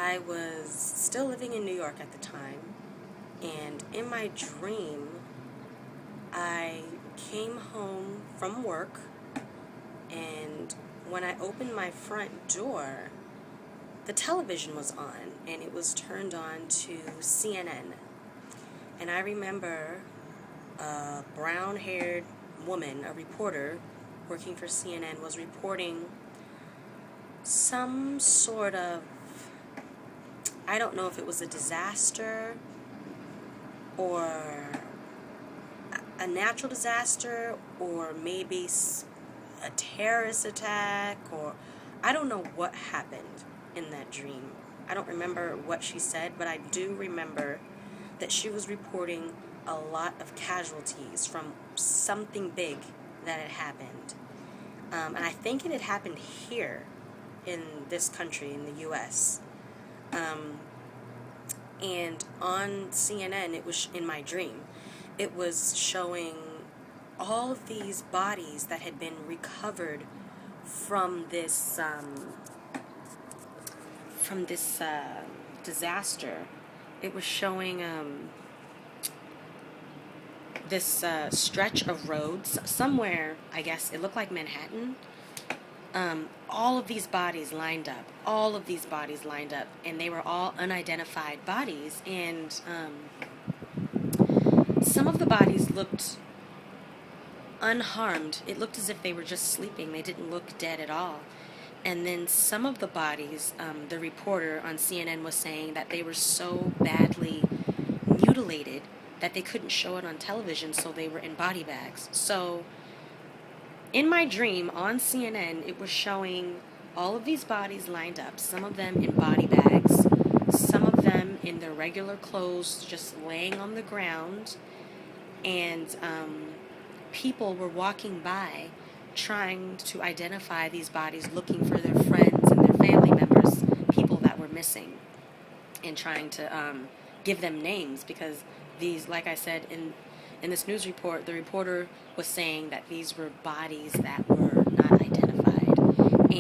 I was still living in New York at the time, and in my dream, I came home from work, and when I opened my front door, the television was on, and it was turned on to CNN. And I remember a brown-haired woman, a reporter working for CNN, was reporting some sort of, I don't know if it was a disaster or a natural disaster or maybe a terrorist attack, or I don't know what happened in that dream. I don't remember what she said, but I do remember that she was reporting a lot of casualties from something big that had happened. And I think it had happened here in this country, in the U.S. And on CNN, it was in my dream, it was showing all of these bodies that had been recovered from this disaster. It was showing this stretch of roads somewhere. I guess it looked like Manhattan. All of these bodies lined up. And they were all unidentified bodies. And some of the bodies looked unharmed. It looked as if they were just sleeping. They didn't look dead at all. And then some of the bodies, the reporter on CNN was saying that they were so badly mutilated that they couldn't show it on television, so they were in body bags. So in my dream on CNN, it was showing all of these bodies lined up, some of them in body bags, some of them in their regular clothes just laying on the ground, and people were walking by trying to identify these bodies, looking for their friends and their family members, people that were missing, and trying to give them names, because these, like I said, in this news report, the reporter was saying that these were bodies that were not identified.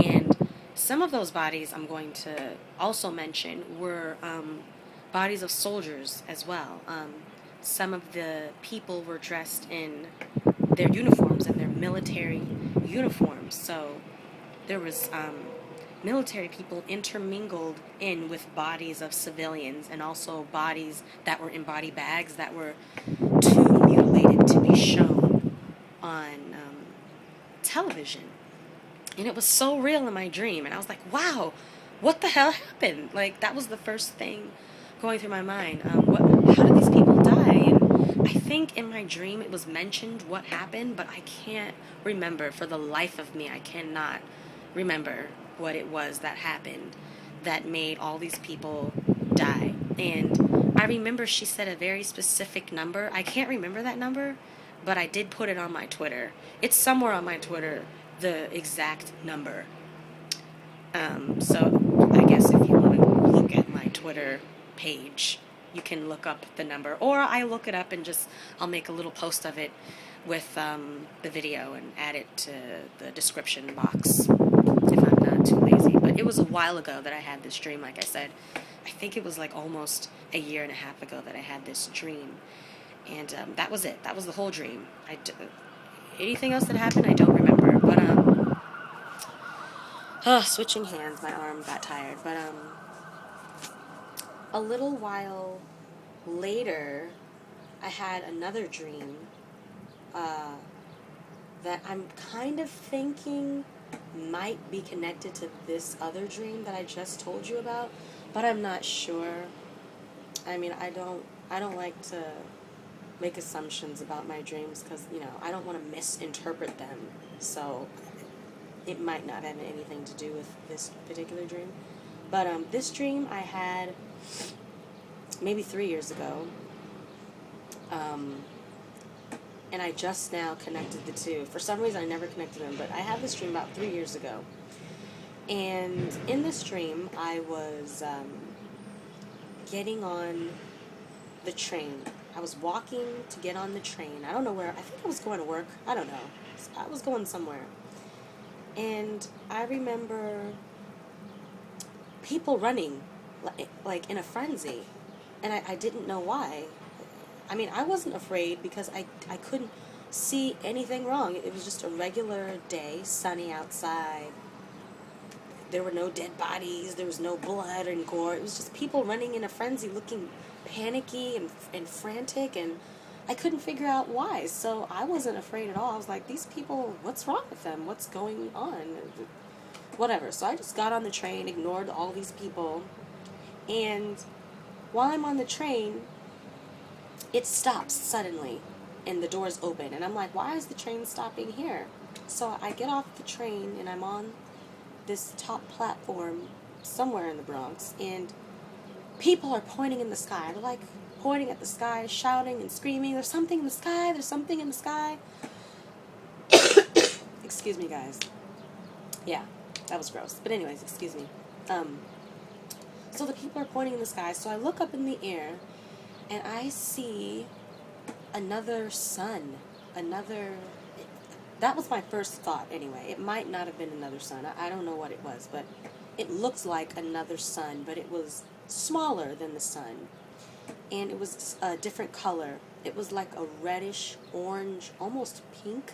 And some of those bodies I'm going to also mention were bodies of soldiers as well. Some of the people were dressed in their uniforms and their military uniforms. So there was military people intermingled in with bodies of civilians, and also bodies that were in body bags that were too mutilated to be shown on television. And it was so real in my dream, and I was like, wow, what the hell happened? Like, that was the first thing going through my mind. How did these people die? And I think in my dream it was mentioned what happened, but I can't remember. For the life of me, I cannot remember what it was that happened that made all these people die. And I remember she said a very specific number. I can't remember that number, but I did put it on my Twitter. It's somewhere on my Twitter, the exact number. So I guess if you want to look at my Twitter page, you can look up the number, or I look it up and I'll make a little post of it with the video and add it to the description box if I'm not too lazy. But it was a while ago that I had this dream, like I said. I think it was like almost a year and a half ago that I had this dream. And that was it. That was the whole dream. Anything else that happened, I don't remember. But, switching hands, my arm got tired. But, a little while later, I had another dream that I'm kind of thinking might be connected to this other dream that I just told you about, but I'm not sure. I mean, I don't like to make assumptions about my dreams, because, I don't want to misinterpret them, so it might not have anything to do with this particular dream. But this dream I had maybe 3 years ago, and I just now connected the two. For some reason I never connected them, but I had this dream about 3 years ago. And in this dream, I was getting on the train. I was walking to get on the train. I don't know where. I think I was going to work. I don't know. I was going somewhere. And I remember people running like in a frenzy. And I didn't know why. I mean, I wasn't afraid because I couldn't see anything wrong. It was just a regular day, sunny outside. There were no dead bodies. There was no blood and gore. It was just people running in a frenzy, looking panicky and frantic, and I couldn't figure out why. So I wasn't afraid at all. I was like, these people, what's wrong with them? What's going on? Whatever. So I just got on the train, ignored all these people, and while I'm on the train, it stops suddenly, and the doors open, and I'm like, why is the train stopping here? So I get off the train, and I'm on this top platform somewhere in the Bronx, and people are pointing in the sky. They're like pointing at the sky, shouting and screaming, there's something in the sky, there's something in the sky. Excuse me, guys. Yeah, that was gross. But anyways, excuse me. So the people are pointing in the sky, so I look up in the air, and I see another sun. That was my first thought anyway. It might not have been another sun. I don't know what it was, but it looked like another sun, but it was smaller than the sun. And it was a different color. It was like a reddish, orange, almost pink.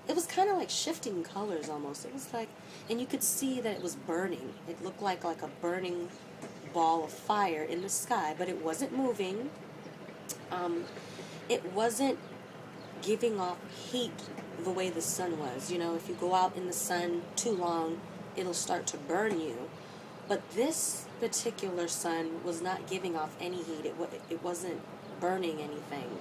It was kind of like shifting colors almost. It was like, and you could see that it was burning. It looked like a burning ball of fire in the sky, but it wasn't moving. It wasn't giving off heat the way the sun was. You know, if you go out in the sun too long, it'll start to burn you. But this particular sun was not giving off any heat. It wasn't burning anything.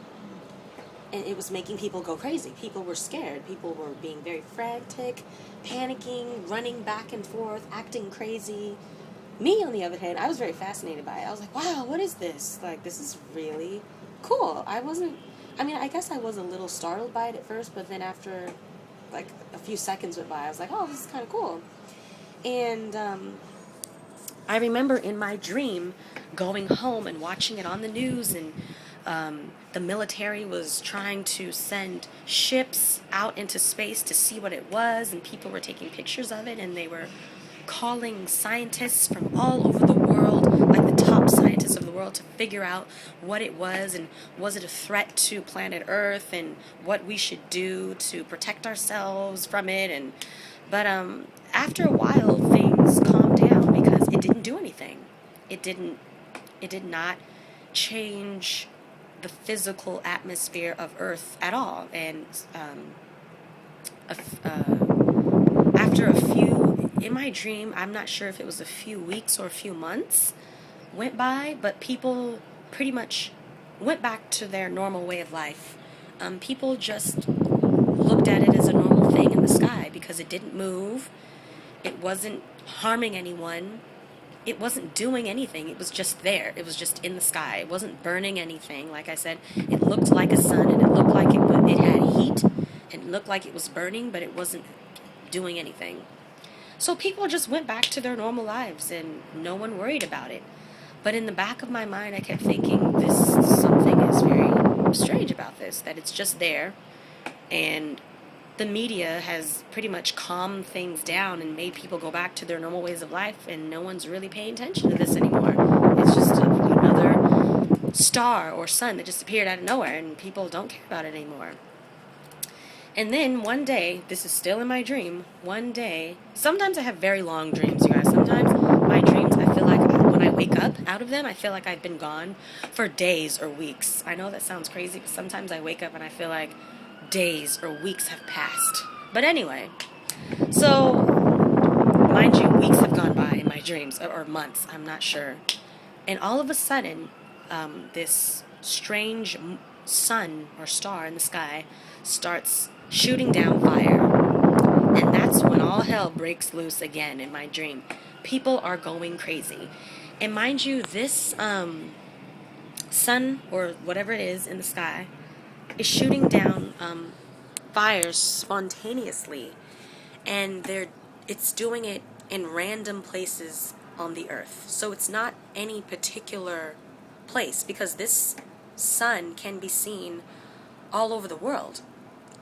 And it was making people go crazy. People were scared. People were being very frantic, panicking, running back and forth, acting crazy. Me, on the other hand, I was very fascinated by it. I was like, wow, what is this? Like, this is really cool. I guess I was a little startled by it at first, but then after, like, a few seconds went by, I was like, oh, this is kind of cool. And I remember in my dream going home and watching it on the news, and the military was trying to send ships out into space to see what it was, and people were taking pictures of it, and they were calling scientists from all over the world, like the top scientists of the world, to figure out what it was, and was it a threat to planet Earth, and what we should do to protect ourselves from it. But after a while, things calmed down because it didn't do anything. It did not change the physical atmosphere of Earth at all. And after a few, in my dream, I'm not sure if it was a few weeks or a few months went by, but people pretty much went back to their normal way of life. People just looked at it as a normal thing in the sky because it didn't move. It wasn't harming anyone. It wasn't doing anything. It was just there. It was just in the sky. It wasn't burning anything. Like I said, it looked like a sun, and it looked like it had heat, and it looked like it was burning, but it wasn't doing anything. So people just went back to their normal lives, and no one worried about it. But in the back of my mind, I kept thinking, something is very strange about this, that it's just there, and the media has pretty much calmed things down and made people go back to their normal ways of life, and no one's really paying attention to this anymore. It's just another star or sun that just appeared out of nowhere, and people don't care about it anymore. And then one day, this is still in my dream, one day, sometimes I have very long dreams, you guys. Sometimes my dreams, I feel like when I wake up out of them, I feel like I've been gone for days or weeks. I know that sounds crazy, but sometimes I wake up and I feel like days or weeks have passed. But anyway, so mind you, weeks have gone by in my dreams, or months, I'm not sure. And all of a sudden, this strange sun or star in the sky starts shooting down fire. And that's when all hell breaks loose again in my dream. People are going crazy. And mind you, this sun or whatever it is in the sky is shooting down fires spontaneously, and it's doing it in random places on the earth. So it's not any particular place, because this sun can be seen all over the world,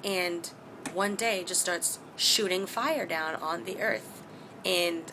and one day just starts shooting fire down on the earth. And